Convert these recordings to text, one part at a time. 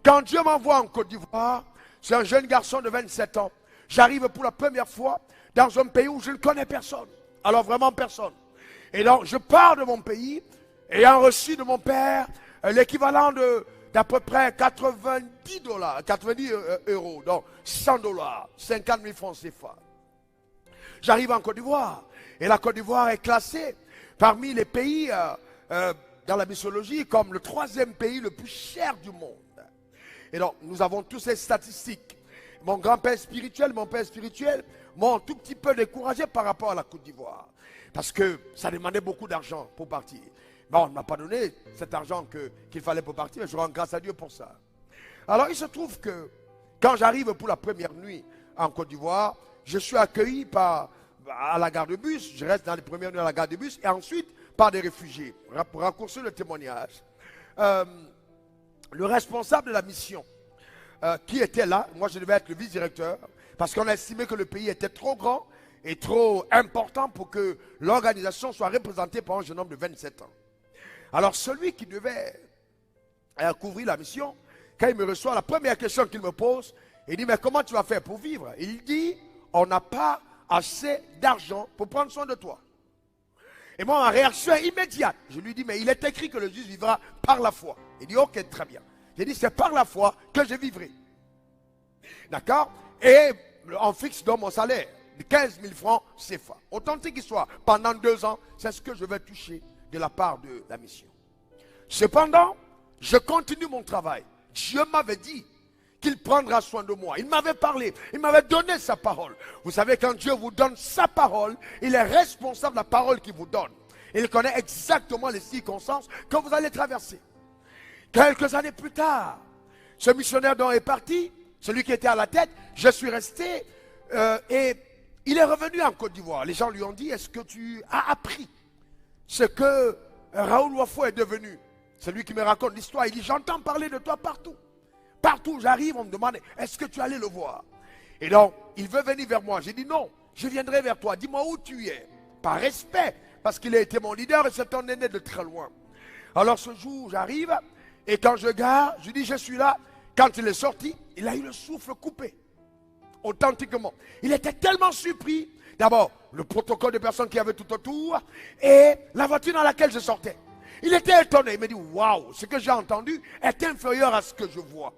Quand Dieu m'envoie en Côte d'Ivoire, c'est un jeune garçon de 27 ans. J'arrive pour la première fois dans un pays où je ne connais personne. Alors vraiment personne. Et donc je pars de mon pays, ayant reçu de mon père l'équivalent d'à peu près 90 dollars, 90 euros, donc 100 dollars, 50 000 francs CFA. J'arrive en Côte d'Ivoire. Et la Côte d'Ivoire est classée parmi les pays dans la mythologie comme le 3e pays le plus cher du monde. Et donc, nous avons tous ces statistiques. Mon grand-père spirituel, mon père spirituel m'ont un tout petit peu découragé par rapport à la Côte d'Ivoire. Parce que ça demandait beaucoup d'argent pour partir. Bon, on ne m'a pas donné cet argent qu'il fallait pour partir, mais je rends grâce à Dieu pour ça. Alors, il se trouve que quand j'arrive pour la première nuit en Côte d'Ivoire, je suis accueilli à la gare de bus. Je reste dans les premières nuits à la gare de bus et ensuite par des réfugiés. Pour raccourcir le témoignage, le responsable de la mission qui était là, moi je devais être le vice-directeur, parce qu'on a estimé que le pays était trop grand et trop important pour que l'organisation soit représentée par un jeune homme de 27 ans. Alors celui qui devait couvrir la mission, quand il me reçoit, la première question qu'il me pose, il dit, mais comment tu vas faire pour vivre? Il dit, on n'a pas assez d'argent pour prendre soin de toi. Et moi, ma réaction est immédiate. Je lui dis, mais il est écrit que le juste vivra par la foi. Il dit, ok, très bien. J'ai dit, c'est par la foi que je vivrai. D'accord? Et on fixe donc mon salaire de 15 000 francs CFA. Autant qu'il soit, pendant 2 ans, c'est ce que je vais toucher de la part de la mission. Cependant, je continue mon travail. Dieu m'avait dit qu'il prendra soin de moi. Il m'avait parlé, il m'avait donné sa parole. Vous savez, quand Dieu vous donne sa parole, il est responsable de la parole qu'il vous donne. Il connaît exactement les circonstances que vous allez traverser. Quelques années plus tard, ce missionnaire dont est parti, celui qui était à la tête, je suis resté et il est revenu en Côte d'Ivoire. Les gens lui ont dit, est-ce que tu as appris ce que Raoul Wafo est devenu? C'est lui qui me raconte l'histoire. Il dit, j'entends parler de toi partout. Partout où j'arrive, on me demande, est-ce que tu allais le voir? Et donc, il veut venir vers moi. J'ai dit, non, je viendrai vers toi. Dis-moi où tu es. Par respect, parce qu'il a été mon leader et c'est un aîné de très loin. Alors ce jour, j'arrive, et quand je gare, je dis, je suis là. Quand il est sorti, il a eu le souffle coupé. Authentiquement. Il était tellement surpris. D'abord, le protocole de personnes qui avaient tout autour, et la voiture dans laquelle je sortais. Il était étonné. Il me dit, waouh, ce que j'ai entendu est inférieur à ce que je vois.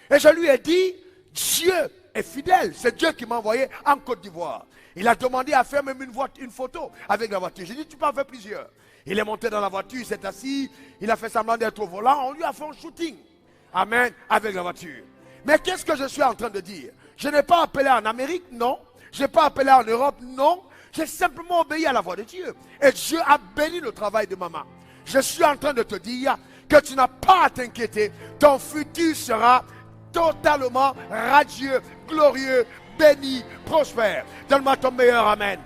Et je lui ai dit, Dieu est fidèle. C'est Dieu qui m'a envoyé en Côte d'Ivoire. Il a demandé à faire même une photo avec la voiture. J'ai dit, tu peux en faire plusieurs. Il est monté dans la voiture, il s'est assis, il a fait semblant d'être au volant. On lui a fait un shooting. Amen, avec la voiture. Mais qu'est-ce que je suis en train de dire? Je n'ai pas appelé en Amérique, non. Je n'ai pas appelé en Europe, non. J'ai simplement obéi à la voix de Dieu. Et Dieu a béni le travail de maman. Je suis en train de te dire que tu n'as pas à t'inquiéter. Ton futur sera totalement radieux, glorieux, béni, prospère. Donne-moi ton meilleur amen.